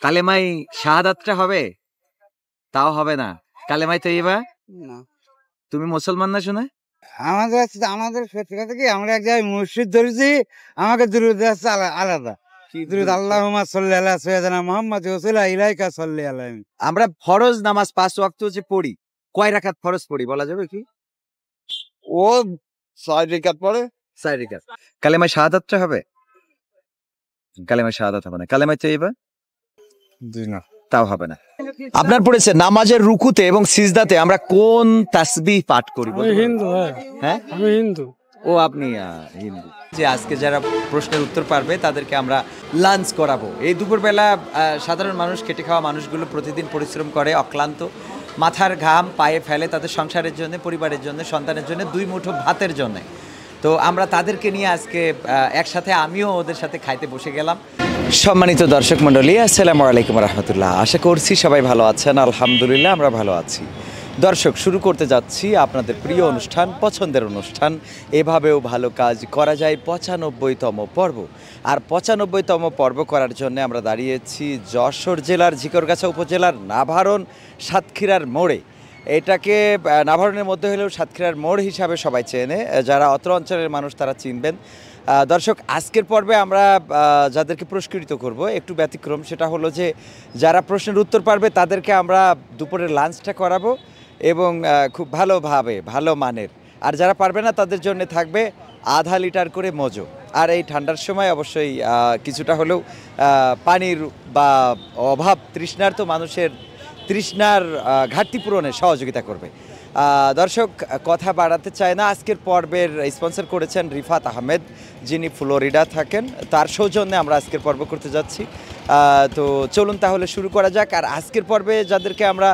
কালেমাই শাহাদাতটা হবে? তাও হবে না। কালেমাই তৈয়বা? না। তুমি মুসলমান না শুনে? আমাদের সত্যি কথা কি, আমরা এক জায়গায় মসজিদ ধরেছি, আমাকে দুরূদ আছে আলাদা। দুরূদ আল্লাহুম্মা সাল্লি আলা সাইয়্যিদিনা মুহাম্মাদ ওয়া ইলাইকা সাল্লি আলাইহি। আমরা ফরজ নামাজ 5 ওয়াক্ত যে পড়ি, কয় রাকাত ফরজ পড়ি বলা যাবে কি? ও 6 রাকাত পড়ে। 4 রাকাত। কালেমাই শাহাদাতটা হবে? কালেমাই শাহাদাত হবে না। কালেমাই তৈয়বা? জি না, তাও হবে না। আপনার পড়েছে নামাজের রুকুতে এবং সিজদাতে আমরা কোন তাসবিহ পাঠ করি? আমি হিন্দু। হ্যাঁ, আমি হিন্দু। ও আপনি হিন্দু। যে আজকে যারা প্রশ্নের উত্তর পারবে তাদেরকে আমরা লাঞ্চ করাবো। এই দুপুরবেলা সাধারণ মানুষ, খেটে খাওয়া মানুষগুলো প্রতিদিন পরিশ্রম করে অক্লান্ত, মাথার ঘাম পায়ে ফেলে তাদের সংসারের জন্য, পরিবারের জন্য, সন্তানের জন্য, 2 মুঠো ভাতের জন্য। তো আমরা তাদেরকে নিয়ে আজকে একসাথে আমিও ওদের সাথে খাইতে বসে গেলাম। সম্মানিত দর্শক মণ্ডলী, আসসালামু আলাইকুম রহমতুল্লাহ। আশা করছি সবাই ভালো আছেন। আলহামদুলিল্লাহ আমরা ভালো আছি। দর্শক, শুরু করতে যাচ্ছি আপনাদের প্রিয় অনুষ্ঠান, পছন্দের অনুষ্ঠান এভাবেও ভালো কাজ করা যায় 95তম পর্ব। আর 95তম পর্ব করার জন্য আমরা দাঁড়িয়েছি যশোর জেলার ঝিকরগাছা উপজেলার নাভারণ সাতক্ষীরার মোড়ে। এটাকে নাভারণের মধ্যে হলেও সাতক্ষীরার মোড় হিসাবে সবাই চেনে, যারা অত্র অঞ্চলের মানুষ তারা চিনবেন। দর্শক, আজকের পর্বে আমরা যাদেরকে পুরস্কৃত করব একটু ব্যতিক্রম। সেটা হলো যে যারা প্রশ্নের উত্তর পারবে তাদেরকে আমরা দুপুরের লাঞ্চটা করাবো এবং খুব ভালোভাবে, ভালো মানের। আর যারা পারবে না তাদের জন্য থাকবে আধা লিটার করে মজো। আর এই ঠান্ডার সময় অবশ্যই কিছুটা হলেও পানির বা অভাব, তৃষ্ণার্ত মানুষের তৃষ্ণার ঘাটতি পূরণে সহযোগিতা করবে। দর্শক, কথা বাড়াতে চায় না। আজকের পর্বের স্পন্সর করেছেন রিফাত আহমেদ, যিনি ফ্লোরিডা থাকেন। তার সৌজন্যে আমরা আজকের পর্ব করতে যাচ্ছি। তো চলুন তাহলে শুরু করা যাক। আর আজকের পর্বে যাদেরকে আমরা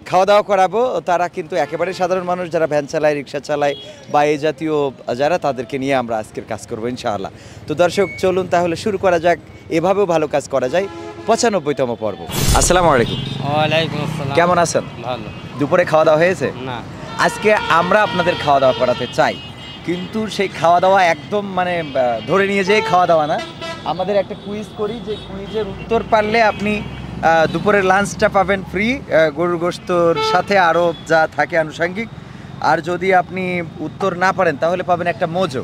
খাওয়া দাওয়া করাবো তারা কিন্তু একেবারে সাধারণ মানুষ, যারা ভ্যান চালায়, রিক্সা চালায় বা এই জাতীয় যারা, তাদেরকে নিয়ে আমরা আজকের কাজ করবো ইনশাআল্লাহ। তো দর্শক, চলুন তাহলে শুরু করা যাক। এভাবেও ভালো কাজ করা যায় 95তম পর্ব। আসসালামু আলাইকুম। ওয়ালাইকুম আসসালাম। কেমন আছেন? ভালো। দুপুরে খাওয়া দাওয়া হয়েছে? না। আজকে আমরা আপনাদের খাওয়া দাওয়া করাতে চাই, কিন্তু সেই খাওয়া দাওয়া একদম মানে ধরে নিয়ে যেয়ে খাওয়া দাওয়া না। আমাদের একটা কুইজ করি, যে কুইজের উত্তর পারলে আপনি দুপুরের লাঞ্চটা পাবেন ফ্রি, গরুর গোশতর সাথে আরও যা থাকে আনুষঙ্গিক। আর যদি আপনি উত্তর না পারেন তাহলে পাবেন একটা মজো।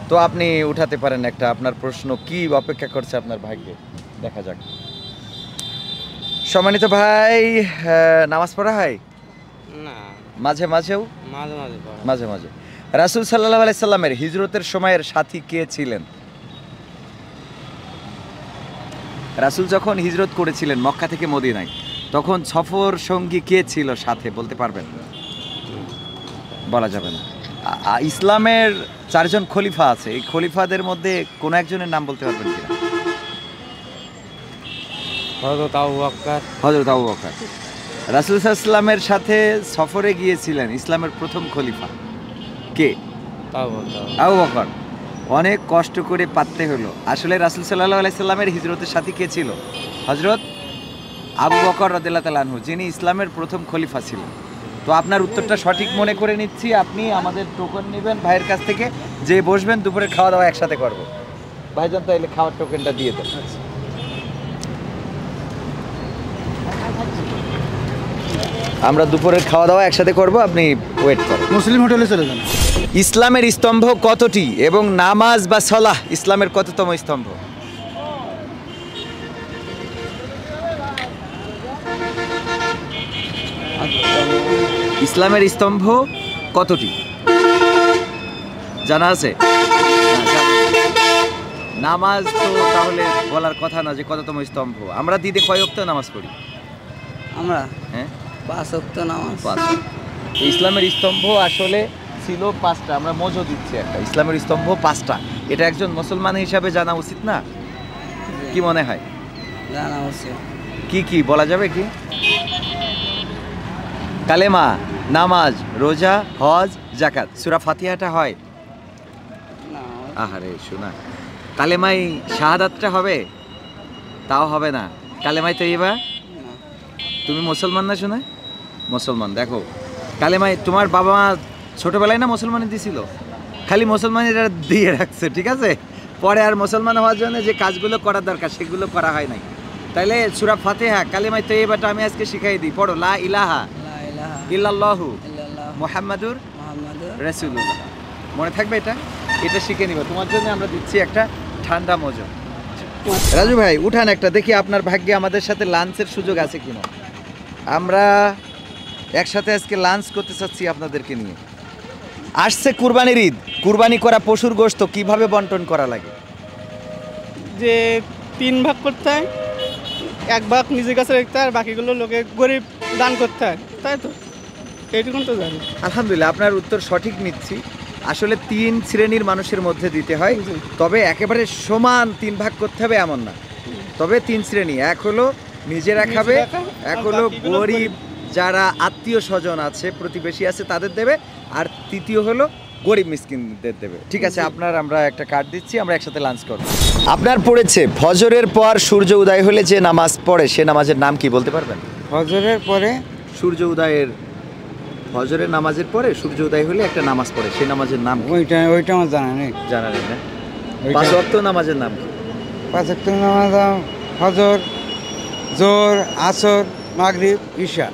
তো আপনি উঠাতে পারেন একটা, আপনার প্রশ্ন কি অপেক্ষা করছে আপনার ভাগ্যে, দেখা যাক। সম্মানিত ভাই, নামাজ পড়া হয়? না। মাঝে মাঝেও? মাঝে মাঝে পড়ে। মাঝে মাঝে। রাসূল সাল্লাল্লাহু আলাইহি সাল্লামের হিজরতের সময়ের সাথী কে ছিলেন? রাসূল যখন হিজরত করেছিলেন মক্কা থেকে মদিনায়, তখন সফর সঙ্গী কে ছিল সাথে, বলতে পারবেন? বলা যাবে না। ইসলামের 4 জন খলিফা আছে, এই খলিফাদের মধ্যে কোনো একজনের নাম বলতে পারবেন কিনা? হযরত আবু বকর। হযরত আবু বকর। রাসূল সাল্লাল্লাহু আলাইহি সাল্লামের সাথে সফরে গিয়েছিলেন ইসলামের প্রথম খলিফা কে? আবু বকর। অনেক কষ্ট করে পাততে হলো। আসলে রাসূল সাল্লাল্লাহু আলাইহি সাল্লামের হিজরতের সাথী কে ছিল? হযরত আবু বকর রাদিয়াল্লাহু তাআলা আনহু, যিনি ইসলামের প্রথম খলিফা ছিলেন। তো আপনার উত্তরটা সঠিক মনে করে নিচ্ছি। আপনি আমাদের টোকেন নেবেন ভাইয়ের কাছ থেকে, যে বসবেন, দুপুরে খাওয়া দাওয়া একসাথে করব। ভাইজান তাইলে খাওয়ার টোকেনটা দিয়ে দেন। আমরা দুপুরের খাওয়া দাওয়া একসাথে করব, আপনি ওয়েট করেন। মুসলিম হোটেলে চলে যান। ইসলামের স্তম্ভ কতটি এবং নামাজ বা সালাহ ইসলামের কততম স্তম্ভ? ইসলামের স্তম্ভ কতটি জানা আছে? নামাজ তো তাহলে বলার কথা না যে কততম স্তম্ভ। আমরা দিনে কয় ওয়াক্ত নামাজ পড়ি? আমরা হ্যাঁ, 5 ওয়াক্ত নামাজ। ইসলামের স্তম্ভ আসলে ছিল 5টা। আমরা মজো দিচ্ছি একটা। ইসলামের স্তম্ভ 5টা। এটা একজন মুসলমান হিসাবে জানা উচিত না? কি মনে হয়? জানা উচিত। কি কি বলা যাবে কি? কালেমা, নামাজ, রোজা, হজ, যাকাত। সূরা ফাতিহাটা হয়? আহারে শোনা। কালেমাই শাহাদাতটা হবে? তাও হবে না। কালেমাই তৈয়বা? তুমি মুসলমান না শোনা? মুসলমান। দেখো, কালেমাই তোমার বাবা মা ছোটবেলায় না মুসলমানি দিছিল? খালি মুসলমানিরা দিয়ে রাখছে, ঠিক আছে? পরে আর মুসলমান হওয়ার জন্য যে কাজগুলো করার দরকার সেগুলো করা হয় নাই। তাইলে সূরা ফাতিহা কালিমায়ে তাইয়্যিবাটা আমি আজকে শিখাই দিই। পড়ো, লা ইলাহা ইল্লাল্লাহু মুহাম্মাদুর রাসূলুল্লাহ। মনে থাকবে এটা? এটা শিখে নিব। তোমার জন্য আমরা দিচ্ছি একটা ঠান্ডা মজা। রাজু ভাই উঠান একটা, দেখি আপনার ভাগ্যে আমাদের সাথে লাঞ্চের সুযোগ আছে কিনা। আমরা একসাথে আজকে লাঞ্চ করতে চাচ্ছি আপনাদেরকে নিয়ে। আসছে কুরবানির ঈদ, কুরবানি করা পশুর গোশত কিভাবে বন্টন করা লাগে? যে 3 ভাগ করতে হয়, 1 ভাগ নিজের কাছে রাখতে হয় আর বাকিগুলো লোকে গরিব দান করতে হয়, তাই তো? এইটুকুন তো জানি। আলহামদুলিল্লাহ, আপনার উত্তর সঠিক নিচ্ছি। আসলে 3 শ্রেণীর মানুষের মধ্যে দিতে হয়, তবে একেবারে সমান 3 ভাগ করতে হবে এমন না। তবে 3 শ্রেণী, এক হলো নিজেরা খাবে, এক হলো গরিব যারা আত্মীয় স্বজন আছে, প্রতিবেশী আছে তাদের দেবে, আর তৃতীয় হলো গরিব মিসকিনদের দেবে। ঠিক আছে, আপনার আমরা একটা কার্ড দিচ্ছি, আমরা একসাথে লাঞ্চ করব। আপনার পড়েছে ফজরের পর সূর্য উদয় হলে যে নামাজ পড়ে সে নামাজের নাম কি বলতে পারবেন? ফজরের পরে সূর্য উদয়ের, ফজরের নামাজের পরে সূর্য উদয় হলে একটা নামাজ পড়ে, সেই নামাজের নাম কি? ওইটা আমার জানা নেই। জানা নেই না? ওইটা- 5 ওয়াক্ত নামাজের নাম কি? 5 ওয়াক্ত নামাজ ফজর, জোহর, আসর, মাগরিব, ঈশা।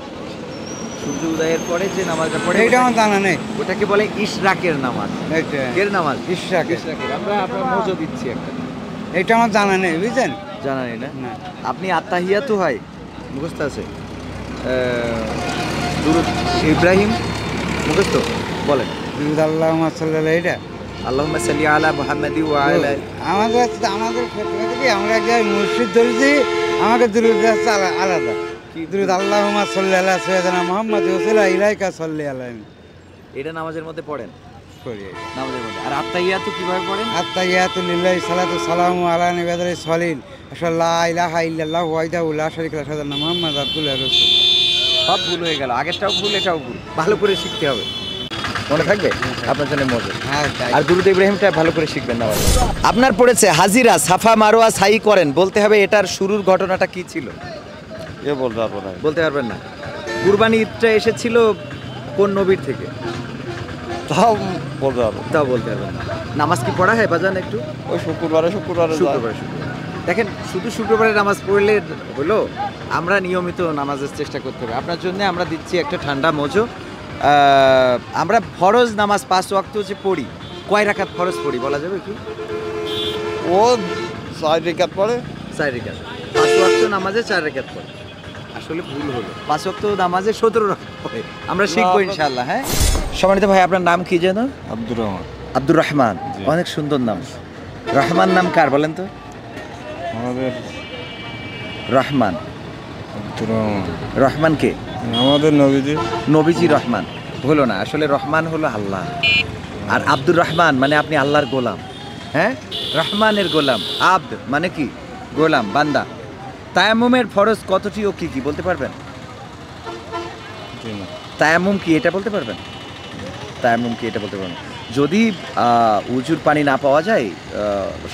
সূর্য উদয়ের পরে যে নামাজটা পড়ে এইটা আমার জানা নেই। ওটাকে বলে ইশরাকের নামাজ। এইটা এর নামাজ ইশরাকের। ইশরাকের। আমরা আপনার মজো দিচ্ছি একটা। এইটা আমার জানা নেই, বুঝছেন? জানা নেই না? না। আপনি আত্তাহিয়াতু হয় মুখস্থ আছে? দুরূদ ইব্রাহিম মুখস্থ বলেন। আল্লাহুম্মা সাল্লি এইটা আল্লাহুম্মা সাল্লি আলা মুহাম্মাদি ওয়া আলা। আমাদের ক্ষেত্রে থেকে আমরা এক জায়গায় মসজিদ ধরেছি, আমাকে দুরুদ আছে আলাদা। দুরুদ আল্লাহুম্মা সাল্লি আলা সাইয়্যিদিনা মুহাম্মাদ ওয়া ইলাইকা সাল্লি আলাইহি এটা নামাজের মধ্যে পড়েন? করি। নামাজের মধ্যে। আর আত্তাহিয়াতু কিভাবে পড়েন? আত্তাহিয়াতু লিল্লাহি সালাতু সালামু আলা নবিয়্যিল সলিন আশহাদু লা ইলাহা ইল্লাল্লাহু ওয়াহদাহু লা শারীকা লাহু ওয়া আশহাদু আন্না মুহাম্মাদান রাসূলুল্লাহ। সব ভুল হয়ে গেল, আগেরটাও ভুল এটাও ভুল। ভালো করে শিখতে হবে, মনে থাকবে আপনার জন্য মজা। হ্যাঁ, তাই। আর দুরূদ ইব্রাহিমটা ভালো করে শিখবেন না। আপনার পড়েছে হাজিরা সাফা মারোয়া সাই করেন, বলতে হবে এটার শুরুর ঘটনাটা কি ছিল? এ বলতে পারবো না। বলতে পারবেন না? কুরবানি ঈদটা এসেছিল কোন নবীর থেকে? তাও বলতে পারবো। তাও বলতে পারবেন না। নামাজ কি পড়া হয় বাজান একটু? ওই শুক্রবারে শুক্রবারে শুক্রবারে। দেখেন, শুধু শুক্রবারে নামাজ পড়লে হলো, আমরা নিয়মিত নামাজের চেষ্টা করতে হবে। আপনার জন্য আমরা দিচ্ছি একটা ঠান্ডা মজো। আমরা ফরজ নামাজ 5 ওয়াক্ত যে পড়ি, কয় রাকাত ফরজ পড়ি বলা যাবে কি? ও 4 রেখাত পড়ে। 4 রাকাত। 5 ওয়াক্ত নামাজে 4 রাকাত পড়ে। আসলে ভুল হলো, 5 ওয়াক্ত নামাজে 17 রাকাত পড়ে। আমরা শিখবো ইনশাআল্লাহ। হ্যাঁ, সম্মানিত ভাই, আপনার নাম কি যেন? আব্দুর রহমান। আব্দুর রহমান, অনেক সুন্দর নাম। রহমান নাম কার বলেন তো? আমাদের রহমান। আব্দুর রহমান রহমান কে? আমাদের নবীজি। নবীজি রহমান হলো না, আসলে রহমান হলো আল্লাহ। আর আব্দুর রহমান মানে আপনি আল্লাহর গোলাম। হ্যাঁ, রহমানের গোলাম। আব্দ মানে কি? গোলাম, বান্দা। তায়াম্মুমের ফরজ কতটি ও কি কি বলতে পারবেন? তায়াম্মুম কি এটা বলতে পারবেন? তায়াম্মুম কি এটা বলতে পারবেন? যদি উজুর পানি না পাওয়া যায়,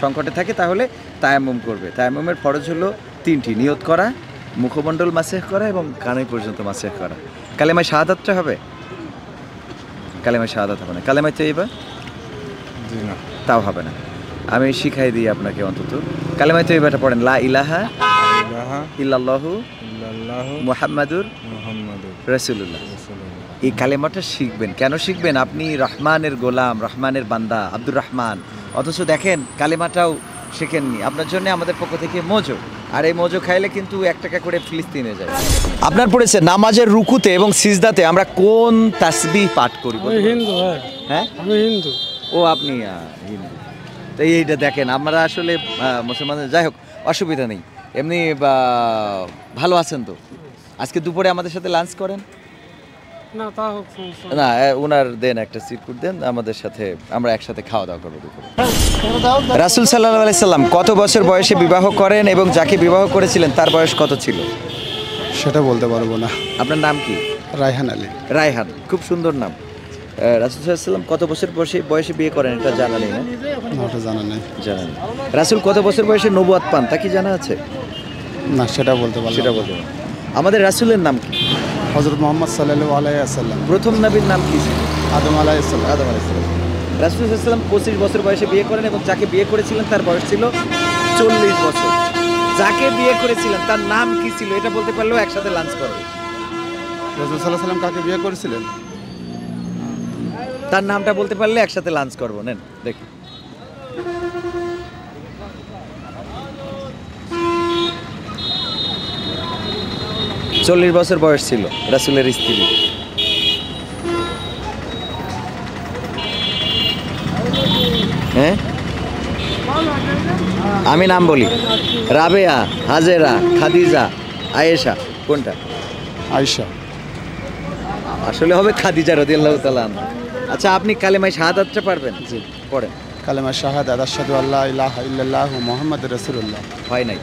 সংকটে থাকে, তাহলে তায়াম্মুম করবে। তায়াম্মুমের ফরজ হলো 3টি: নিয়ত করা, মুখমণ্ডল মাসেহ করা এবং কানে পর্যন্ত মাসেহ করা। কালেমায়ে শাহাদাতটা হবে? কালেমায়ে শাহাদাত হবে না। কালেমায়ে তাইয়্যিবা? জি না। তাও হবে না। আমি শিখাই দিই আপনাকে অন্তত। কালেমায়ে তাইয়্যিবাটা পড়েন, লা ইলাহা ইলাহা ইল্লাল্লাহু ইল্লাল্লাহু মুহাম্মাদুর মুহাম্মাদুর রাসূলুল্লাহ। রাসূলুল্লাহ। এই কালেমাটা শিখবেন। কেন শিখবেন? আপনি রহমানের গোলাম, রহমানের বান্দা, আব্দুর রহমান, অথচ দেখেন কালেমাটাও শেখেননি। আপনার জন্য আমাদের পক্ষ থেকে মজো। আর এই মজো খাইলে কিন্তু 1 টাকা করে ফিলিস্তিনে যায়। আপনার পড়েছে নামাজের রুকুতে এবং সিজদাতে আমরা কোন তাসবিহ পাঠ করি? হিন্দু ভাই, হ্যাঁ, আমি হিন্দু। ও আপনি হিন্দু। তো এইটা দেখেন, আমরা আসলে মুসলমানদের, যাই হোক অসুবিধা নেই। এমনি ভালো আছেন তো? আজকে দুপুরে আমাদের সাথে লাঞ্চ করেন না, তা হোক না? ওনার দেন একটা সিটকুট দেন, আমাদের সাথে আমরা একসাথে খাওয়া দাওয়া করবো দুপুরে। রাসূল সাল্লাল্লাহু আলাইহি সাল্লাম কত বছর বয়সে বিবাহ করেন এবং যাকে বিবাহ করেছিলেন তার বয়স কত ছিল? সেটা বলতে পারবো না। আপনার নাম কি? রায়হান আলী। রায়হান, খুব সুন্দর নাম। রাসূল সাল্লাল্লাহু আলাইহি সাল্লাম কত বছর বয়সে বিয়ে করেন এটা জানা নেই না? না, ওটা জানা নেই। জানা নেই। রাসূল কত বছর বয়সে নবুয়ত পান তা কি জানা আছে? না, সেটা বলতে পারবো সেটা না। বলতে পারেন। আমাদের রাসূলের নাম কি? হযরত মুহাম্মদ সাল্লাল্লাহু আলাইহি ওয়াসাল্লাম। প্রথম নবীর নাম কি ছিল? আদম আলাইহিস সালাম। আদম আলাইহিস সালাম। রাসূল সাল্লাল্লাহু আলাইহি ওয়াসাল্লাম 25 বছর বয়সে বিয়ে করেন এবং যাকে বিয়ে করেছিলেন তার বয়স ছিল 40 বছর। যাকে বিয়ে করেছিলেন তার নাম কি ছিল এটা বলতে পারলেও একসাথে লাঞ্চ করবে। রাসূল সাল্লাল্লাহু আলাইহি ওয়াসাল্লাম কাকে বিয়ে করেছিলেন? তার নামটা বলতে পারলে একসাথে লাঞ্চ করবো। নেন দেখি। চল্লিশ বছর বয়স ছিল রাসূলের স্ত্রী। হ্যাঁ, আমি নাম বলি, রাবেয়া, হাজেরা, খাদিজা, আয়েশা, কোনটা? আয়েশা। আসলে হবে খাদিজা রাদিয়াল্লাহু তাআলা আনহা। আচ্ছা, আপনি কালেমায়ে শাহাদাতটা পারবেন? জি। পড়েন। কালেমা শাহাদাত আশহাদু আল্লা ইলাহা ইল্লাল্লাহু মুহাম্মাদুর রাসূলুল্লাহ। হয় নাই।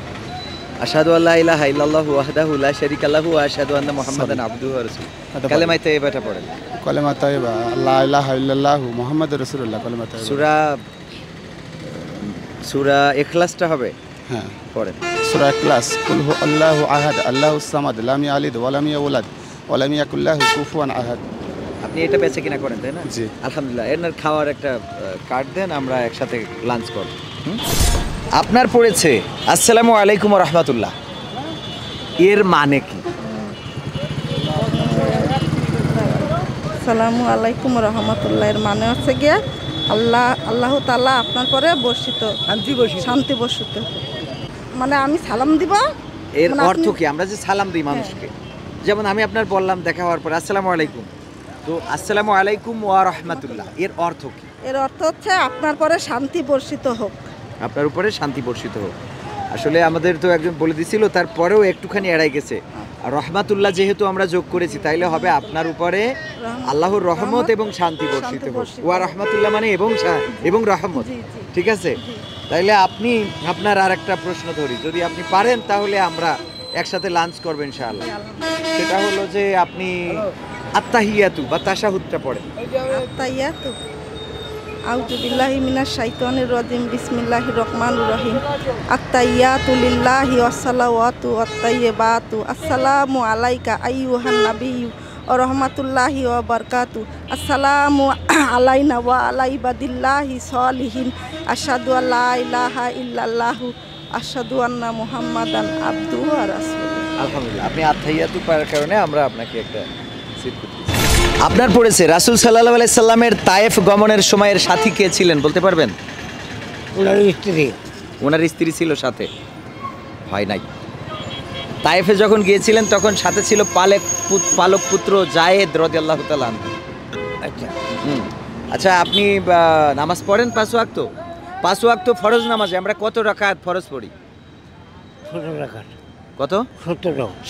আশহাদু আল্লা ইলাহা ইল্লাল্লাহু ওয়াহদাহু লা শারীকা লাহু ওয়া আশহাদু আন্না মুহাম্মাদান আবদুহু ওয়া রাসূলুহু। কালেমায়ে তাইয়্যিবাটা পড়েন। কালেমা তাইয়্যিবা আল্লা ইলাহা ইল্লাল্লাহু মুহাম্মাদুর রাসূলুল্লাহ। কালেমা তাইয়্যিবা। সূরা ইখলাসটা হবে? হ্যাঁ, পড়েন। সূরা ইখলাস কুল হু আল্লাহু আহাদ আল্লাহুস সামাদ লাম ইয়ালিদ ওয়া লাম ইউলাদ ওয়া লাম ইয়াকুল লাহু কুফুয়ান আহাদ। আপনি এটা বেচে কিনা করেন তাই না? জি। আলহামদুলিল্লাহ। এর খাওয়ার একটা কার্ড দেন, আমরা একসাথে লাঞ্চ করব। আপনার পড়েছে আসসালামু আলাইকুম ওয়া রাহমাতুল্লাহ, এর মানে কি? আসসালামু আলাইকুম রহমতুল্লাহ, এর মানে হচ্ছে গিয়ে আল্লাহ তাআলা আপনার পরে শান্তি বর্ষিত। মানে আমি সালাম দিব। এর মানে অর্থ আপনি- কি? আমরা যে সালাম দিই মানুষকে, যেমন আমি আপনার বললাম দেখা হওয়ার পর আসসালামু আলাইকুম, তো আসসালামু আলাইকুম ওয়া রাহমাতুল্লাহ, এর অর্থ কি? এর অর্থ হচ্ছে আপনার পরে শান্তি বর্ষিত হোক। আপনার উপরে শান্তি বর্ষিত হোক। আসলে আমাদের তো একজন বলে দিছিল, তারপরেও একটুখানি এড়াই গেছে। আর রহমাতুল্লাহ যেহেতু আমরা যোগ করেছি, তাইলে হবে আপনার উপরে আল্লাহর রহমত এবং শান্তি বর্ষিত হোক। ওয়া রহমাতুল্লাহ মানে এবং রহমত, জি, জি। ঠিক আছে? তাইলে আপনি আপনার আর একটা প্রশ্ন ধরি, যদি আপনি পারেন তাহলে আমরা একসাথে লাঞ্চ করবেন ইনশাআল্লাহ। সেটা হলো যে আপনি আত্তাহিয়াতু বা তাশাহুদটা পড়েন। আত্তাহিয়াতু আউযু বিল্লাহি মিনাশ শাইতানির রাজিম বিসমিল্লাহির রহমানির রহিম আত্তাহিয়াতু লিল্লাহি ওয়াসসালাওয়াতু ওয়াত-তাইয়্যিবাতু আসসালামু আলাইকা আইয়ুহান নাবিয়্যু ওয়া রাহমাতুল্লাহি ওয়া বারাকাতু আসসালামু আলাইনা ওয়া আলা ইবাদিল্লাহি সলিহিন আশহাদু আল্লা ইলাহা ইল্লাল্লাহু আশহাদু আন্না মুহাম্মাদান আবদুহু ওয়া রাসূলুহু। আলহামদুলিল্লাহ, আপনি আত্তাহিয়াতু পারার কারণে আমরা আপনাকে একটা সিট করতেছি। আপনার পড়েছে রাসূল সাল্লাল্লাহু আলাইহি সাল্লামের তায়েফ গমনের সময়ের সাথী কে ছিলেন বলতে পারবেন? ওনার স্ত্রী। ওনার স্ত্রী ছিল সাথে? হয় নাই। তায়েফে যখন গিয়েছিলেন তখন সাথে ছিল পালক পুত্র জায়েদ রাদিয়াল্লাহু তাআলা আনহু। আচ্ছা, আচ্ছা, আপনি নামাজ পড়েন 5 ওয়াক্ত? 5 ওয়াক্ত ফরজ নামাজে আমরা কত রাকাত ফরজ পড়ি? 17 রাকাত। কত?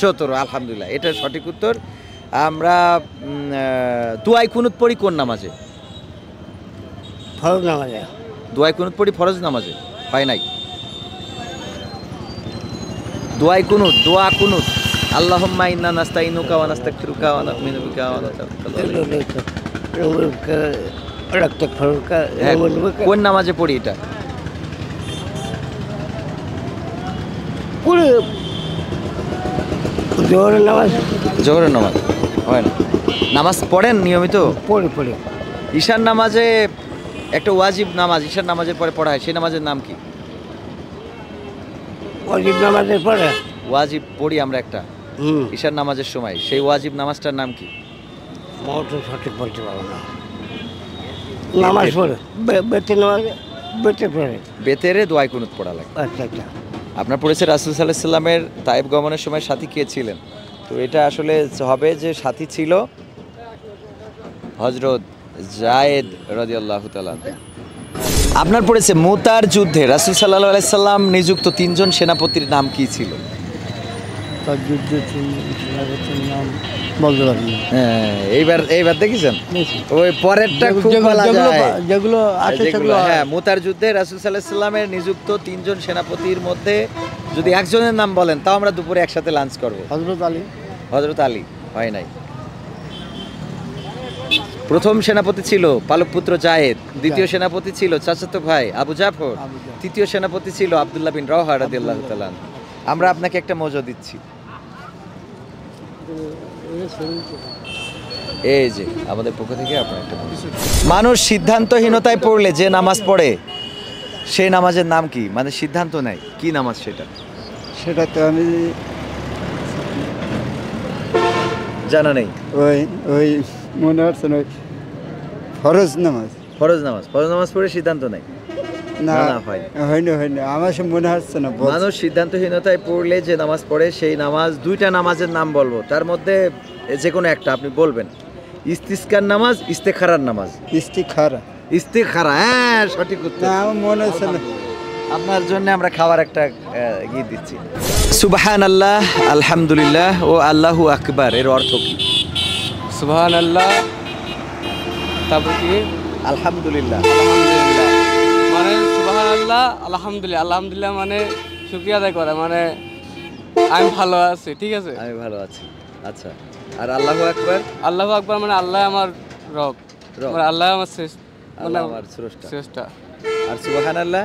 17। আলহামদুলিল্লাহ, এটা সঠিক উত্তর। আমরা দুআয়ে কুনুত পড়ি কোন নামাজে? ফরজ নামাজে। দুআয়ে কুনুত পড়ি ফরজ নামাজে? হয় নাই। দুআয়ে কুনুত, দোয়া কুনুত, আল্লাহুম্মা ইন্না নাস্তাইনুকা ওয়া নাস্তাগফিরুকা ওয়া নু'মিনু বিকা ওয়া নাতাওয়াক্কালু আলাইক। হ্যাঁ, কোন নামাজে পড়ি এটা? জোহরের নামাজ। জোহরের নামাজ হয় না। নামাজ পড়েন নিয়মিত? পড়ি। ঈশার নামাজে একটা ওয়াজিব নামাজ ঈশার নামাজের পরে পড়া হয়, সেই নামাজের নাম কি? ওয়াজিব নামাজের পরে ওয়াজিব পড়ি আমরা একটা ঈশার নামাজের সময়, সেই ওয়াজিব নামাজটার নাম কি? তো সঠিক বলতে পারবো না। নামাজ পড়ে বেতের নামাজ, বেতের পড়ে। বেতেরে দোয়ায় কুনুত পড়া লাগে। আচ্ছা। আপনার পড়েছে রাসূল সাল্লাল্লাহু আলাইহি সাল্লামের তায়েফ গমনের সময় সাথী কে ছিলেন? তো এটা আসলে হবে যে সাথী ছিল হযরত জায়েদ রাদিয়াল্লাহু তাআলা। আপনার পড়েছে মুতার যুদ্ধে রাসূল সাল্লাল্লাহু আলাইহি সাল্লাম নিযুক্ত 3 জন সেনাপতির নাম কি ছিল? তার যুদ্ধে নাম বলতে পারি না। হ্যাঁ, এইবার দেখেছেন ওই পরেরটা খুব বলা যায়, যেগুলো আছে সেগুলো। হ্যাঁ, মুতার যুদ্ধে রাসূল সাল্লাল্লাহু আলাইহি সাল্লামের নিযুক্ত 3 জন সেনাপতির মধ্যে যদি একজনের নাম বলেন তাও আমরা দুপুরে একসাথে লাঞ্চ করব। হযরত আলী। হয় নাই। প্রথম সেনাপতি ছিল পালক পুত্র জায়েদ, দ্বিতীয় সেনাপতি ছিল চাচাতো ভাই আবু জাফর, তৃতীয় সেনাপতি ছিল আব্দুল্লাহ বিন রাওহা রাদিয়াল্লাহু তাআলা। আমরা আপনাকে একটা মজা দিচ্ছি। এই যে আমাদের পক্ষ থেকে আপনার একটা bonus। মানুষ সিদ্ধান্তহীনতায় পড়লে যে নামাজ পড়ে সেই নামাজের নাম কি? মানে সিদ্ধান্ত নেয় কি নামাজ সেটা? সেটা তো আমি জানা নেই। ওই ওই মনে হচ্ছে না, ওই ফরজ নামাজ। ফরজ নামাজ পড়ে সিদ্ধান্ত নেয় না না, হয়। হয়নি আমার সে মনে হচ্ছে না। মানুষ সিদ্ধান্তহীনতায় পড়লে যে নামাজ পড়ে সেই নামাজ, দুইটা নামাজের নাম বলবো, তার মধ্যে যে কোনো একটা আপনি বলবেন। ইস্তিসকার নামাজ, ইস্তেখারার নামাজ। ইস্তিখারা। ইস্তেখারা, হ্যাঁ সঠিক উত্তর। না আমার মনে হচ্ছে না। আপনার জন্য আমরা খাবার একটা গীত দিচ্ছি। সুবহানাল্লাহ, আলহামদুলিল্লাহ ও আল্লাহু আকবার এর অর্থ কি? সুবহানাল্লাহ, তারপর কি? আলহামদুলিল্লাহ। আলহামদুলিল্লাহ মানে সুবহানাল্লাহ, আলহামদুলিল্লাহ মানে শুকরিয়া আদায় করা, মানে আমি ভালো আছি, ঠিক আছে, আমি ভালো আছি। আচ্ছা, আর আল্লাহু আকবার? আল্লাহু আকবার মানে আল্লাহ আমার রব, মানে আল্লাহ আমার আল্লাহ আমার স্রষ্টা। শ্রেষ্ঠা। আর সুবহানাল্লাহ?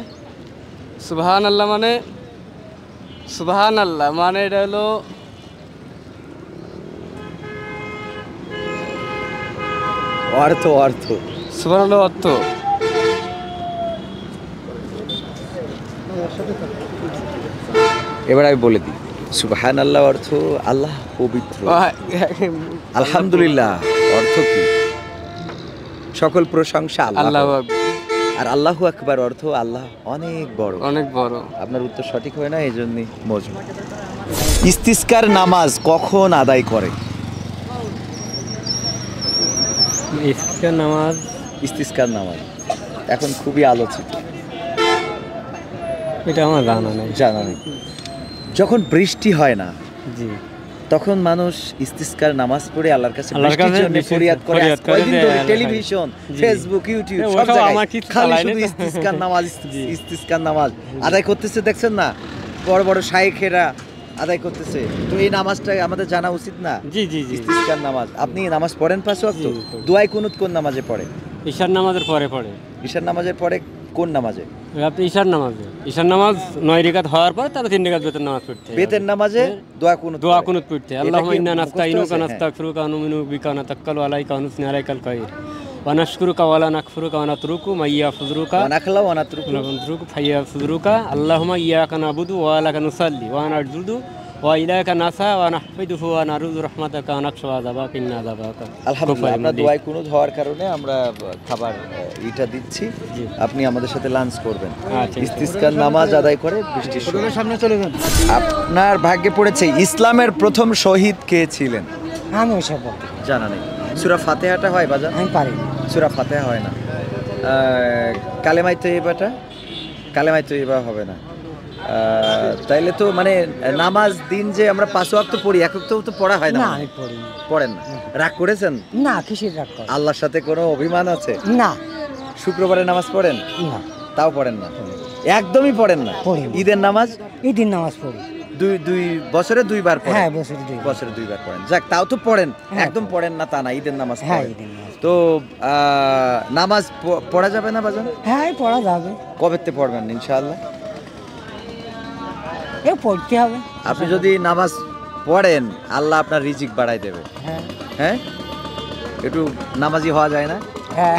সুবহানাল্লাহ মানে এটা হলো অর্থ সুবহানাল্লাহ অর্থ এবার আমি বলে দিই। সুবহানাল্লাহ অর্থ আল্লাহ পবিত্র। আলহামদুলিল্লাহ অর্থ কি? সকল প্রশংসা আল্লাহ। আল্লাহু আকবার। আর আল্লাহু আকবার অর্থ আল্লাহ অনেক বড়। অনেক বড়। আপনার উত্তর সঠিক হয় না, এই জন্যই মজবুত। ইস্তিসকার নামাজ কখন আদায় করে? ইস্তিসকার নামাজ এখন খুবই আলোচিত। এটা আমার জানা নেই। যখন বৃষ্টি হয় না, জি, তখন মানুষ ইস্তিসকার নামাজ পড়ে আল্লাহর কাছে বৃষ্টির জন্য ফরিয়াদ করে। কয়েকদিন ধরে টেলিভিশন, ফেসবুক, ইউটিউব সব জায়গায় খালি শুধু ইস্তিসকার নামাজ আদায় করতেছে, দেখছেন না? বড় বড় শাইখেরা আদায় করতেছে। তো এই নামাজটা আমাদের জানা উচিত না? জি। ইস্তিসকার নামাজ। আপনি নামাজ পড়েন 5 ওয়াক্ত? দুআয়ে কুনুত কোন নামাজে পড়ে? ঈশার নামাজের পরে পড়ে। ঈশার নামাজের পরে কোন নামাজে? আপনি ঈশার নামাজ 9 রাকাত হওয়ার পর তারপর 3 রাকাত বেতের নামাজ পড়তে। বেতের নামাজে দোয়া কুনুত পড়তে। আল্লাহুম্মা ইন্না নাস্তাইনুকা নাস্তাগফিরুকা ওয়া নু'মিনু বিকা ওয়া নাতাওয়াক্কালু আলাইকা ওয়া নুসনি আলাইকাল খায়র ওয়া নাশকুরুকা ওয়া লা নাকফুরুকা ওয়া নাতরুকু মা ইয়াফযুরুকা ওয়া নাখলা ওয়া নাতরুকু ফাইয়াফযুরুকা। আল্লাহুম্মা ইয়্যাকা না'বুদু ওয়া লাকা নুসাল্লি ওয়া নাসজুদু ওয়া ইলাইকা নাসা ওয়া নাহমিদুহু ওয়া নারজু রাহমাতাকা ওয়া নাখশা আযাবাকা ইন্না আযাবাকা। আলহামদুলিল্লাহ, আমরা দোয়ায়ে কুনুত হওয়ার কারণে আমরা খাবার এটা দিচ্ছি। আপনি আমাদের সাথে লাঞ্চ করবেন। ইস্তিসকার নামাজ আদায় করে বৃষ্টির সময় সামনে চলে যান। আপনার ভাগ্যে পড়েছে ইসলামের প্রথম শহীদ কে ছিলেন? আমি ওসব জানা নেই। সূরা ফাতিহাটা হয় বাজার? আমি পারি। সূরা ফাতিহা হয় না। কালেমায়ে তৈয়বা হবে না। তাইলে তো মানে নামাজ দিন যে আমরা 5 ওয়াক্ত পড়ি, এক ওয়াক্ত তো পড়া হয় না। না আমি পড়ি। পড়েন না? রাগ করেছেন? না, কিসের রাগ করে? আল্লাহর সাথে কোনো অভিমান আছে? না। শুক্রবারে নামাজ পড়েন? না। তাও পড়েন না? একদমই পড়েন না? পড়ি না। ঈদের নামাজ? ঈদের নামাজ পড়ি। দুই বছরে 2 বার পড়েন? হ্যাঁ, বছরে 2 বার পড়েন। যাক, তাও তো পড়েন। একদম পড়েন না তা না, ঈদের নামাজ হ্যাঁ, পড়েন। ঈদের নামাজ। তো নামাজ পড়া যাবে না বাজান? হ্যাঁ, পড়া যাবে। কবেতে পড়বেন ইনশাআল্লাহ? পড়তে হবে। আপনি যদি নামাজ পড়েন, আল্লাহ আপনার রিজিক বাড়াই দেবে। হ্যাঁ, একটু নামাজি হওয়া যায় না?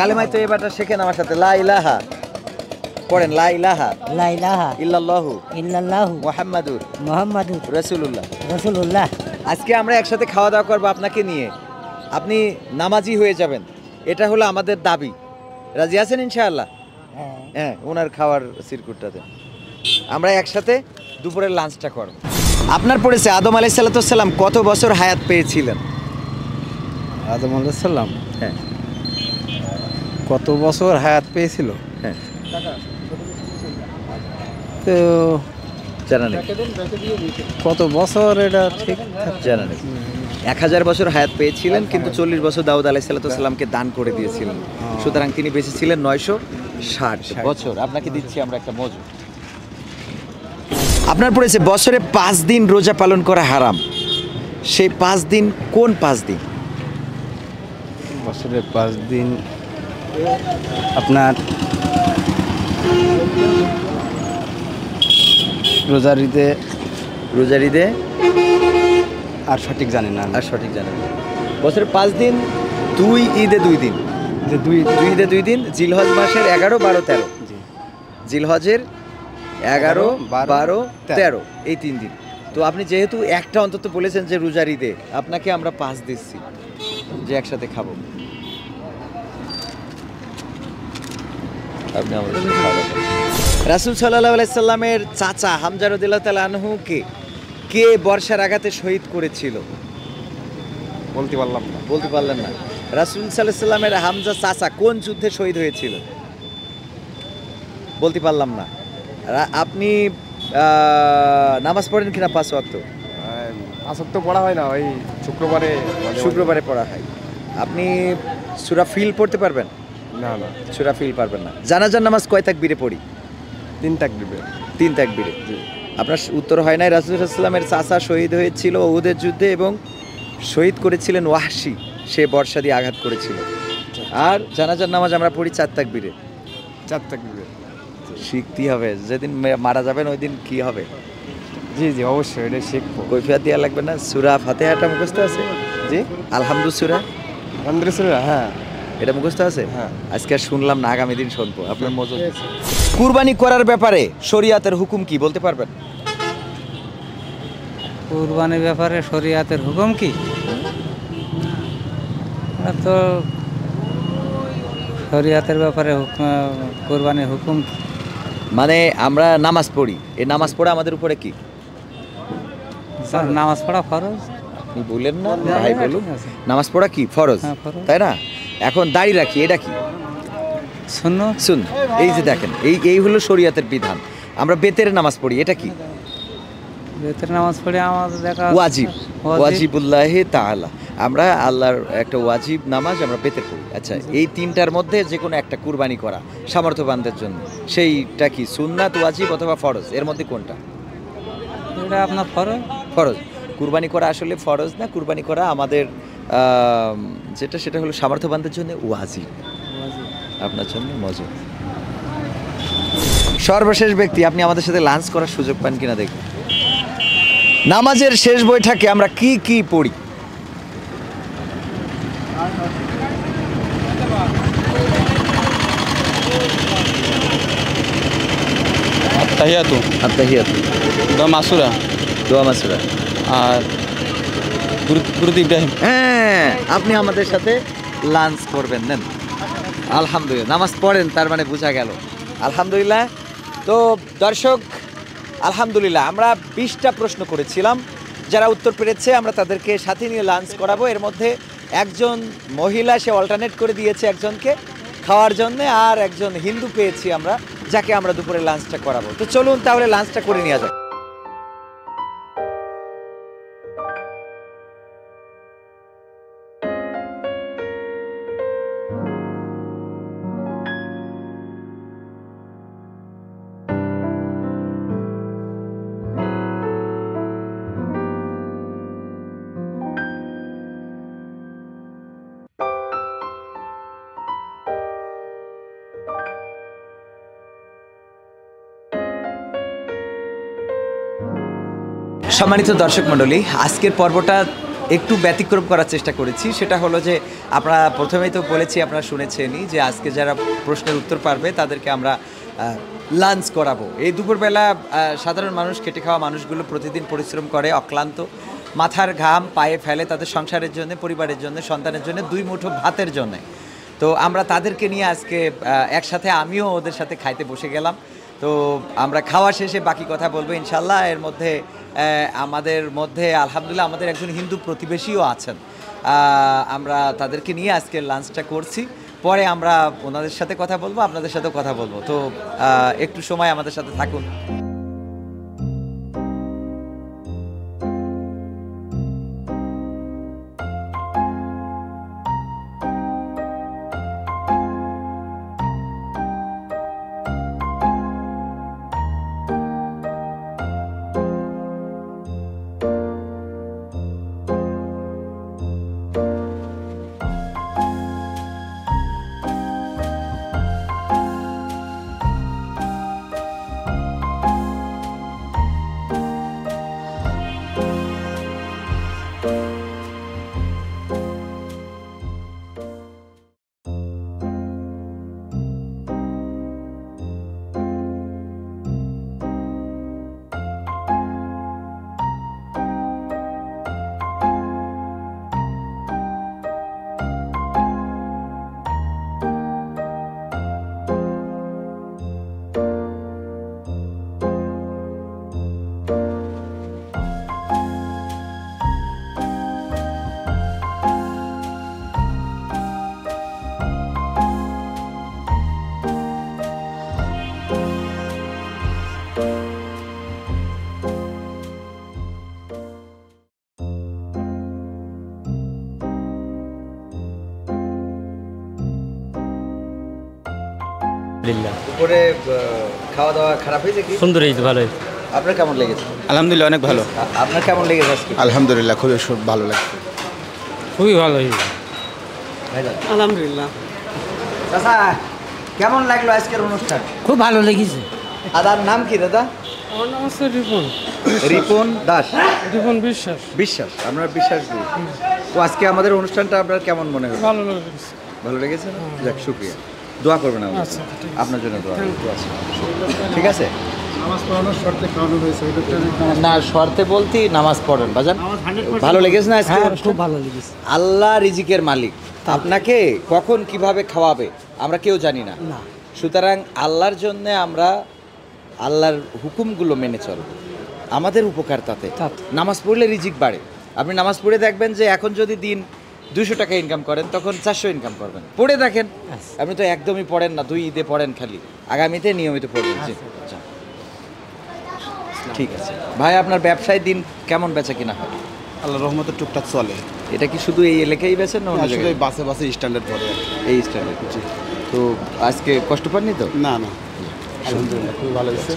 কালেমায়ে তৈয়বাটা শেখেন আমার সাথে। লা ইলাহা পড়েন। লা ইলাহা ইল্লাল্লাহু মুহাম্মাদুর রাসূলুল্লাহ। আজকে আমরা একসাথে খাওয়া দাওয়া করবো আপনাকে নিয়ে। আপনি নামাজি হয়ে যাবেন, এটা হলো আমাদের দাবি। রাজি আছেন ইনশাআল্লাহ? হ্যাঁ, ওনার খাওয়ার সিরকুটটাতে আমরা একসাথে দুপুরের লাঞ্চটা করব। আপনার পড়েছে আদম আলাইহিস সালাম কত বছর হায়াত পেয়েছিলেন? আদম আলাইহিস সালাম হ্যাঁ, কত বছর হায়াত পেয়েছিল? হ্যাঁ, তো জানা নেই। কত বছর এটা ঠিক জানা নেই। 1000 বছর হায়াত পেয়েছিলেন, কিন্তু 40 বছর দাউদ আলাইহিস সালামকে দান করে দিয়েছিলেন। সুতরাং তিনি বেঁচে ছিলেন 960 বছর। আপনাকে দিচ্ছি আমরা একটা মজু। আপনার পড়েছে বছরে 5 দিন রোজা পালন করা হারাম, সেই 5 দিন কোন 5 দিন? বছরে 5 দিন আপনার রোজার ঈদে আর সঠিক জানেন না। বছরে 5 দিন 2 ঈদে 2 দিন, যে দুই 2 ঈদে 2 দিন, জিলহজ মাসের 11, 12, 13, জি জিলহজের 11, 12, 13 13 এই 3 দিন। তো আপনি যেহেতু একটা অন্তত বলেছেন যে রোজার ঈদে, আপনাকে আমরা পাস দিচ্ছি যে একসাথে খাবো। আপনি আমাদের সাথে খাওয়া দাওয়া করুন। রাসূল সাল্লাল্লাহু আলাইহি সাল্লামের চাচা হামজা রাদিয়াল্লাহু তাআলা আনহু কে বর্ষার আঘাতে শহীদ করেছিল? বলতে পারলাম না। বলতে পারলেন না। রাসূল সাল্লাল্লাহু আলাইহি সাল্লামের হামজা চাচা কোন যুদ্ধে শহীদ হয়েছিল? বলতে পারলাম না। আপনি নামাজ পড়েন কিনা 5 ওয়াক্ত? আসর তো পড়া হয় না, ওই শুক্রবারে শুক্রবারে পড়া হয়। আপনি সূরা ফিল পড়তে পারবেন? না না সূরা ফিল পারবেন না। জানাজার নামাজ কয় তাকবীরে পড়ি? 3 তাকবীরে। 3 তাকবীরে। আপনার উত্তর হয় নাই। রাসূল সাল্লাল্লাহু আলাইহি সাল্লামের চাচা শহীদ হয়েছিল উহুদের যুদ্ধে এবং শহীদ করেছিলেন ওয়াহশী, সে বর্ষা দিয়ে আঘাত করেছিল। আর জানাজার নামাজ আমরা পড়ি 4 তাকবীরে। 4 তাকবীরে। শিখতেই হবে, যেদিন মারা যাবেন ওই দিন কি হবে? জি জি অবশ্যই এটা শিখবো। কৈফিয়ত দেওয়া লাগবে না? সূরা ফাতিহাটা মুখস্থ আছে? জি আলহামদু সূরা আলহামদুলিল্লাহ, হ্যাঁ এটা মুখস্থ আছে? হ্যাঁ। আজকে আর শুনলাম না, আগামী দিন শুনবো। আপনার মজুদ কুরবানি করার ব্যাপারে শরীয়তের হুকুম কি বলতে পারবেন? কুরবানির ব্যাপারে শরীয়তের হুকুম কি? এটা তো শরীয়তের ব্যাপারে কুরবানির হুকুম কি? মানে আমরা নামাজ পড়ি, এই নামাজ পড়া আমাদের উপরে কি? নামাজ পড়া ফরজ। আপনি বললেন না, ভাই বলুন। নামাজ পড়া কি ফরজ, হ্যাঁ, ফরজ। তাই না? এখন দাড়ি রাখি, এটা কি? সুন্নাত। শুন, এই যে দেখেন, এই হলো শরীয়তের বিধান। আমরা বেতের নামাজ পড়ি, এটা কি? বেতের নামাজ পড়ে আমাদের দেখা ওয়াজিব, ওয়াজিবুল্লাহি তাআলা। আমরা আল্লাহর একটা ওয়াজিব নামাজ আমরা বেতের পড়ি। আচ্ছা, এই তিনটার মধ্যে যে কোনো একটা কুরবানি করা সামর্থ্যবানদের জন্য, সেইটা কি সুন্নাত, ওয়াজিব অথবা ফরজ? এর মধ্যে কোনটা? এটা আপনার ফরজ। ফরজ। কুরবানি করা আসলে ফরজ না, কুরবানি করা আমাদের সেটা হলো সামর্থ্যবানদের জন্য ওয়াজিব, আপনার জন্য মজুদ। সর্বশেষ ব্যক্তি, আপনি আমাদের সাথে লাঞ্চ করার সুযোগ পান কিনা দেখুন। নামাজের শেষ বৈঠকে আমরা কি কি পড়ি? তাহিয়াতু, আত্তাহিয়াতু, দোয়া মাসুরা, দোয়া মাসুরা আর দুরূদ ইব্রাহিম। হ্যাঁ, আপনি আমাদের সাথে লাঞ্চ করবেন, নেন। আলহামদুলিল্লাহ, নামাজ পড়েন, তার মানে বোঝা গেল। আলহামদুলিল্লাহ। তো দর্শক, আলহামদুলিল্লাহ, আমরা 20টা প্রশ্ন করেছিলাম। যারা উত্তর পেরেছে আমরা তাদেরকে সাথে নিয়ে লাঞ্চ করাবো। এর মধ্যে একজন মহিলা, সে অল্টারনেট করে দিয়েছে একজনকে খাওয়ার জন্য, আর একজন হিন্দু পেয়েছি আমরা, যাকে আমরা দুপুরে লাঞ্চটা করাবো। তো চলুন তাহলে লাঞ্চটা করে নিয়ে যাক। সম্মানিত দর্শক মণ্ডলী, আজকের পর্বটা একটু ব্যতিক্রম করার চেষ্টা করেছি। সেটা হলো যে আমরা প্রথমেই তো বলেছি, আপনারা শুনেছেনই, যে আজকে যারা প্রশ্নের উত্তর পারবে তাদেরকে আমরা লাঞ্চ করাবো। এই দুপুরবেলা সাধারণ মানুষ, খেটে খাওয়া মানুষগুলো প্রতিদিন পরিশ্রম করে অক্লান্ত, মাথার ঘাম পায়ে ফেলে তাদের সংসারের জন্য, পরিবারের জন্য, সন্তানের জন্য, 2 মুঠো ভাতের জন্য। তো আমরা তাদেরকে নিয়ে আজকে একসাথে, আমিও ওদের সাথে খাইতে বসে গেলাম। তো আমরা খাওয়া শেষে বাকি কথা বলবো ইনশাল্লাহ। এর মধ্যে আমাদের মধ্যে আলহামদুলিল্লাহ আমাদের একজন হিন্দু প্রতিবেশীও আছেন। আমরা তাদেরকে নিয়ে আজকে লাঞ্চটা করছি। পরে আমরা ওনাদের সাথে কথা বলবো, আপনাদের সাথেও কথা বলবো। তো একটু সময় আমাদের সাথে থাকুন। আলহামদুলিল্লাহ উপরে খাওয়া দাওয়া খারাপ হয়েছে কি? সুন্দর হয়েছে, ভালো হয়েছে। আপনার কেমন লেগেছে? আলহামদুলিল্লাহ অনেক ভালো। আপনার কেমন লেগেছে আজকে? আলহামদুলিল্লাহ খুবই ভালো লাগছে। খুবই ভালো হয়েছে। আলহামদুলিল্লাহ। চাচা কেমন লাগলো আজকের অনুষ্ঠান? খুব ভালো লেগেছে। দাদার নাম কি দাদা? আমার নাম হচ্ছে রিপন রিপন দাস। রিপন বিশ্বাস। বিশ্বাস, আমরা বিশ্বাস দিই। তো আজকে আমাদের অনুষ্ঠানটা আপনার কেমন মনে হলো? ভালো লেগেছে। ভালো লেগেছে না? যাক, শুক্রিয়া। দোয়া করবেন আমাদের আচ্ছা, জন্য। আপনার জন্য দোয়া ঠিক আছে। নামাজ পড়ানোর শর্তে খাওয়ানো হয়েছে না, শর্তে বলতে নামাজ পড়েন বাজান। ভালো লেগেছে না আজকে? খুব ভালো লেগেছে। আল্লাহ রিজিকের মালিক, আপনাকে কখন কিভাবে খাওয়াবে আমরা কেউ জানি না। সুতরাং আল্লাহর জন্য আমরা আল্লাহর হুকুমগুলো মেনে চলব, আমাদের উপকার তাতে। নামাজ পড়লে রিজিক বাড়ে। আপনি নামাজ পড়ে দেখবেন যে এখন যদি দিন 200 টাকা ইনকাম করেন, তখন 400 ইনকাম করবেন। পড়ে দেখেন। আপনি তো একদমই পড়েন না, 2 ঈদে পড়েন খালি, আগামীতে নিয়মিত পড়বেন। জি, যান। ঠিক আছে ভাই, আপনার ব্যবসায় দিন কেমন বেচা কিনা হয়? আল্লাহ রহমতে টুকটাক চলে। এটা কি শুধু এই এলাকায় বেচেন না অন্য আসলে জায়গায়? বাসে বাসে স্ট্যান্ডার্ড পড়ে। এই স্টাইলে। তো আজকে কষ্ট পাননি তো? না না, আলহামদুলিল্লাহ খুবই ভালো লাগছে।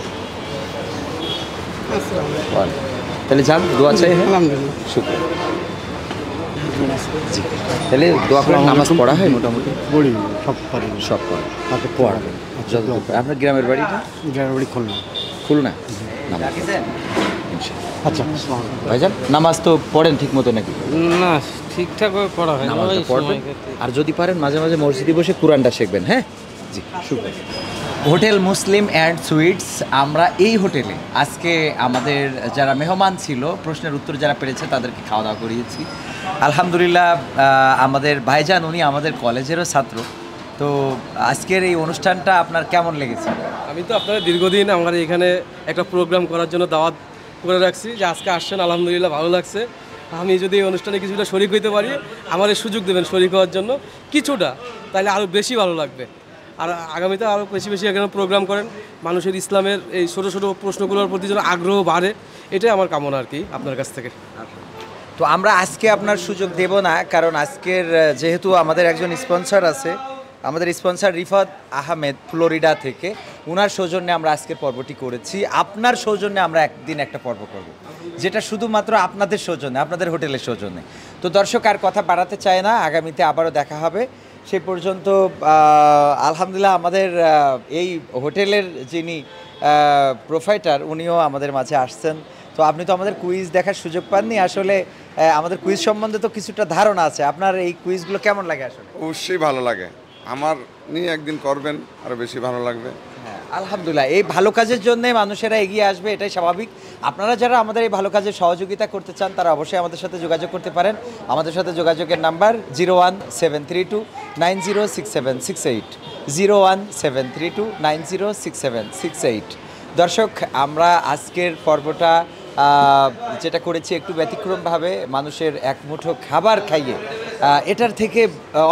তাহলে যান, দোয়া চাই। আলহামদুলিল্লাহ। শুক্রিয়া। জি, তাহলে দোয়া করে নামাজ পড়া হয় মোটামুটি? পড়ি সব পারি সব পড়া হাতে পড়াবেন যতটুকু। আপনার গ্রামের বাড়িটা? গ্রামের বাড়ি খুলনা। খুলনা। নামাজ আচ্ছা ভাইজান, নামাজ তো পড়েন ঠিক মতো নাকি? না, ঠিকঠাকভাবে পড়া হয় না। নামাজটা পড়বেন, আর যদি পারেন মাঝে মাঝে মসজিদে বসে কোরআনটা শিখবেন। হ্যাঁ জি, শুক্রিয়া। হোটেল মুসলিম অ্যান্ড সুইটস, আমরা এই হোটেলে আজকে আমাদের যারা মেহমান ছিল, প্রশ্নের উত্তর যারা পেরেছে তাদেরকে খাওয়া দাওয়া করিয়েছি। আলহামদুলিল্লাহ, আমাদের ভাইজান উনি আমাদের কলেজেরও ছাত্র। তো আজকের এই অনুষ্ঠানটা আপনার কেমন লেগেছে? আমি তো আপনারা দীর্ঘদিন আমার এখানে একটা প্রোগ্রাম করার জন্য দাওয়াত করে রাখছি, যে আজকে আসছেন, আলহামদুলিল্লাহ ভালো লাগছে। আমি যদি এই অনুষ্ঠানে কিছুটা শরিক হইতে পারি, আমার এই সুযোগ দেবেন শরিক হওয়ার জন্য কিছুটা, তাহলে আরও বেশি ভালো লাগবে। আর আগামীতে আরও বেশি বেশি এখানে প্রোগ্রাম করেন, মানুষের ইসলামের এই ছোটো ছোটো প্রশ্নগুলোর প্রতি যেন আগ্রহ বাড়ে, এটাই আমার কামনা আর কি আপনার কাছ থেকে। তো আমরা আজকে আপনার সুযোগ দেব না, কারণ আজকের যেহেতু আমাদের একজন স্পন্সর আছে, আমাদের স্পন্সর রিফাত আহমেদ ফ্লোরিডা থেকে, ওনার সৌজন্যে আমরা আজকের পর্বটি করেছি। আপনার সৌজন্যে আমরা একদিন একটা পর্ব করব, যেটা শুধুমাত্র আপনাদের সৌজন্যে, আপনাদের হোটেলের সৌজন্যে। তো দর্শক আর কথা বাড়াতে চায় না, আগামীতে আবারও দেখা হবে। সেই পর্যন্ত আলহামদুলিল্লাহ আমাদের এই হোটেলের যিনি প্রোভাইডার, উনিও আমাদের মাঝে আসছেন। তো আপনি তো আমাদের কুইজ দেখার সুযোগ পাননি। আসলে আমাদের কুইজ সম্বন্ধে তো কিছুটা ধারণা আছে। আপনার এই কুইজগুলো কেমন লাগে? আসলে অবশ্যই ভালো লাগে। আমার নিয়ে একদিন করবেন, আরও বেশি ভালো লাগবে। হ্যাঁ, আলহামদুলিল্লাহ, এই ভালো কাজের জন্য মানুষেরা এগিয়ে আসবে, এটাই স্বাভাবিক। আপনারা যারা আমাদের এই ভালো কাজে সহযোগিতা করতে চান, তারা অবশ্যই আমাদের সাথে যোগাযোগ করতে পারেন। আমাদের সাথে যোগাযোগের নাম্বার 01732906768, 01732906768। দর্শক, আমরা আজকের পর্বটা যেটা করেছি একটু ব্যতিক্রমভাবে, মানুষের এক মুঠো খাবার খাইয়ে, এটার থেকে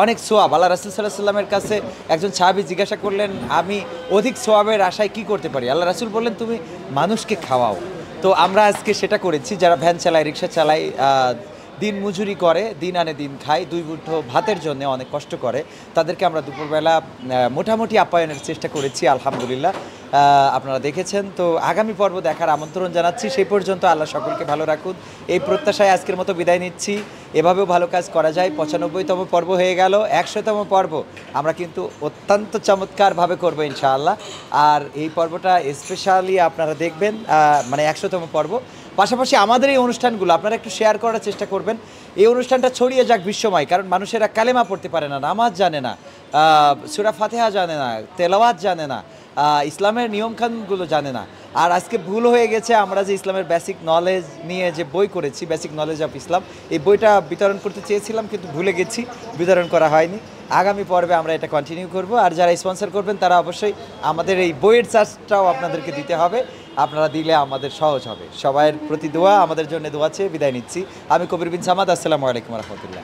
অনেক সোয়াব। আল্লাহ রাসূল সাল্লাল্লাহু আলাইহি ওয়াসাল্লামের কাছে একজন সাহাবী জিজ্ঞাসা করলেন, আমি অধিক সোয়াবের আশায় কি করতে পারি? আল্লাহ রাসূল বললেন, তুমি মানুষকে খাওয়াও। তো আমরা আজকে সেটা করেছি। যারা ভ্যান চালায়, রিক্সা চালায়, দিন মজুরি করে, দিন আনে দিন খায়, 2 মুঠো ভাতের জন্য অনেক কষ্ট করে, তাদেরকে আমরা দুপুরবেলা মোটামুটি আপ্যায়নের চেষ্টা করেছি। আলহামদুলিল্লাহ, আপনারা দেখেছেন। তো আগামী পর্ব দেখার আমন্ত্রণ জানাচ্ছি। সেই পর্যন্ত আল্লাহ সকলকে ভালো রাখুন, এই প্রত্যাশায় আজকের মতো বিদায় নিচ্ছি। এভাবেও ভালো কাজ করা যায়। 95তম পর্ব হয়ে গেল, 100তম পর্ব আমরা কিন্তু অত্যন্ত চমৎকারভাবে করবো ইনশাআল্লাহ। আর এই পর্বটা স্পেশালি আপনারা দেখবেন, মানে 100তম পর্ব। পাশাপাশি আমাদের এই অনুষ্ঠানগুলো আপনারা একটু শেয়ার করার চেষ্টা করবেন। এই অনুষ্ঠানটা ছড়িয়ে যাক বিশ্বময়, কারণ মানুষেরা কালেমা পড়তে পারে না, নামাজ জানে না, সূরা ফাতিহা জানে না, তেলাওয়াত জানে না, ইসলামের নিয়মকানুনগুলো জানে না। আর আজকে ভুল হয়ে গেছে, আমরা যে ইসলামের বেসিক নলেজ নিয়ে যে বই করেছি, বেসিক নলেজ অফ ইসলাম, এই বইটা বিতরণ করতে চেয়েছিলাম কিন্তু ভুলে গেছি, বিতরণ করা হয়নি। আগামী পর্বে আমরা এটা কন্টিনিউ করব। আর যারা স্পন্সর করবেন তারা অবশ্যই আমাদের এই বইয়ের চার্জটাও আপনাদেরকে দিতে হবে। আপনারা দিলে আমাদের সহজ হবে। সবার প্রতি দোয়া, আমাদের জন্য দোয়া চেয়ে বিদায় নিচ্ছি। আমি কবির বিন সামাদ। আসসালামু আলাইকুম রহমতুল্লাহ।